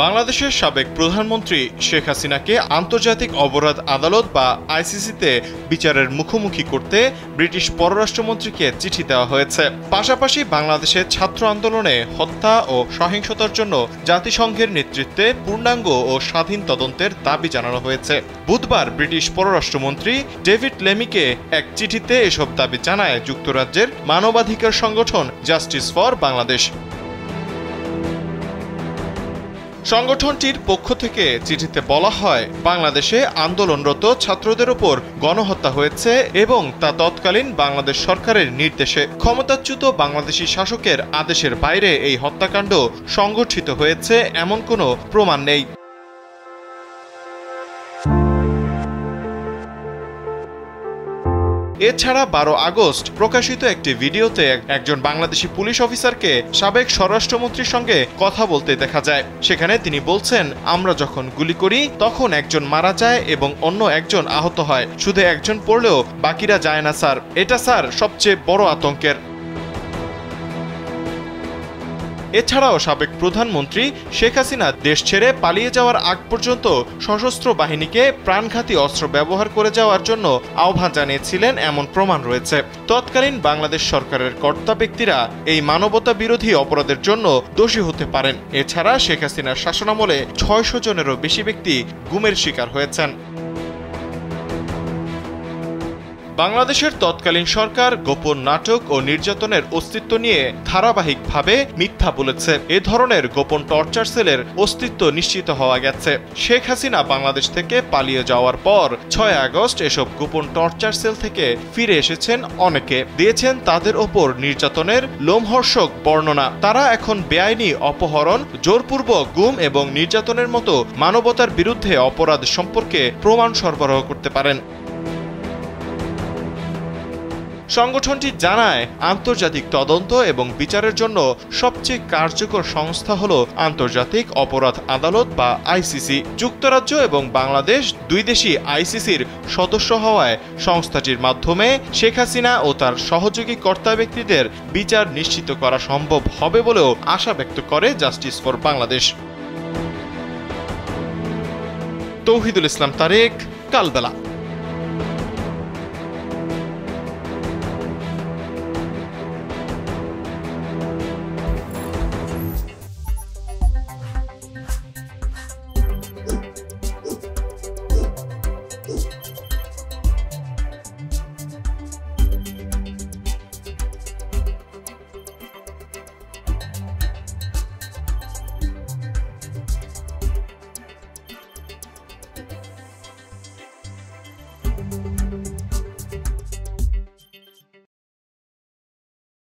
বাংলাদেশের সাবেক প্রধানমন্ত্রী শেখ হাসিনাকে আন্তর্জাতিক অপরাধ আদালত বা আইসিসিতে বিচারের মুখোমুখি করতে ব্রিটিশ পররাষ্ট্রমন্ত্রীকে চিঠি দেওয়া হয়েছে। পাশাপাশি বাংলাদেশের ছাত্র আন্দোলনে হত্যা ও সহিংসতার জন্য জাতিসংঘের নেতৃত্বে পূর্ণাঙ্গ ও স্বাধীন তদন্তের দাবি জানানো হয়েছে। বুধবার ব্রিটিশ পররাষ্ট্রমন্ত্রী ডেভিড লেমিকে এক চিঠিতে এসব দাবি জানায় যুক্তরাজ্যের মানবাধিকার সংগঠন জাস্টিস ফর বাংলাদেশ। সংগঠনটির পক্ষ থেকে চিঠিতে বলা হয়, বাংলাদেশে আন্দোলনরত ছাত্রদের ওপর গণহত্যা হয়েছে এবং তা তৎকালীন বাংলাদেশ সরকারের নির্দেশে। ক্ষমতাচ্যুত বাংলাদেশি শাসকের আদেশের বাইরে এই হত্যাকাণ্ড সংগঠিত হয়েছে এমন কোনো প্রমাণ নেই। এছাড়া 12 আগস্ট প্রকাশিত একটি ভিডিওতে একজন বাংলাদেশি পুলিশ অফিসারকে সাবেক স্বরাষ্ট্রমন্ত্রীর সঙ্গে কথা বলতে দেখা যায়। সেখানে তিনি বলছেন, আমরা যখন গুলি করি তখন একজন মারা যায় এবং অন্য একজন আহত হয়, শুধু একজন পড়লেও বাকিরা যায় না স্যার। এটা স্যার সবচেয়ে বড় আতঙ্কের। এছাড়াও সাবেক প্রধানমন্ত্রী শেখ হাসিনা দেশ ছেড়ে পালিয়ে যাওয়ার আগ পর্যন্ত সশস্ত্র বাহিনীকে প্রাণঘাতী অস্ত্র ব্যবহার করে যাওয়ার জন্য আহ্বান জানিয়েছিলেন এমন প্রমাণ রয়েছে। তৎকালীন বাংলাদেশ সরকারের কর্তা ব্যক্তিরা এই মানবতা বিরোধী অপরাধের জন্য দোষী হতে পারেন। এছাড়া শেখ হাসিনার শাসনামলে 600 জনেরও বেশি ব্যক্তি গুমের শিকার হয়েছেন। বাংলাদেশের তৎকালীন সরকার গোপন নাটক ও নির্যাতনের অস্তিত্ব নিয়ে ধারাবাহিকভাবে মিথ্যা বলেছে। এ ধরনের গোপন টর্চার সেলের অস্তিত্ব নিশ্চিত হওয়া গেছে। শেখ হাসিনা বাংলাদেশ থেকে পালিয়ে যাওয়ার পর 6 আগস্ট এসব গোপন টর্চার সেল থেকে ফিরে এসেছেন অনেকে, দিয়েছেন তাদের ওপর নির্যাতনের লোমহর্ষক বর্ণনা। তারা এখন বেআইনি অপহরণ, জোরপূর্বক গুম এবং নির্যাতনের মতো মানবতার বিরুদ্ধে অপরাধ সম্পর্কে প্রমাণ সরবরাহ করতে পারেন। সংগঠনটি জানায়, আন্তর্জাতিক তদন্ত এবং বিচারের জন্য সবচেয়ে কার্যকর সংস্থা হল আন্তর্জাতিক অপরাধ আদালত বা আইসিসি। যুক্তরাজ্য এবং বাংলাদেশ দুই দেশই আইসিসির সদস্য হওয়ায় সংস্থাটির মাধ্যমে শেখ হাসিনা ও তার সহযোগী কর্তা ব্যক্তিদের বিচার নিশ্চিত করা সম্ভব হবে বলেও আশা ব্যক্ত করে justice for Bangladesh. Touhidul Islam Tarek, Kalbela.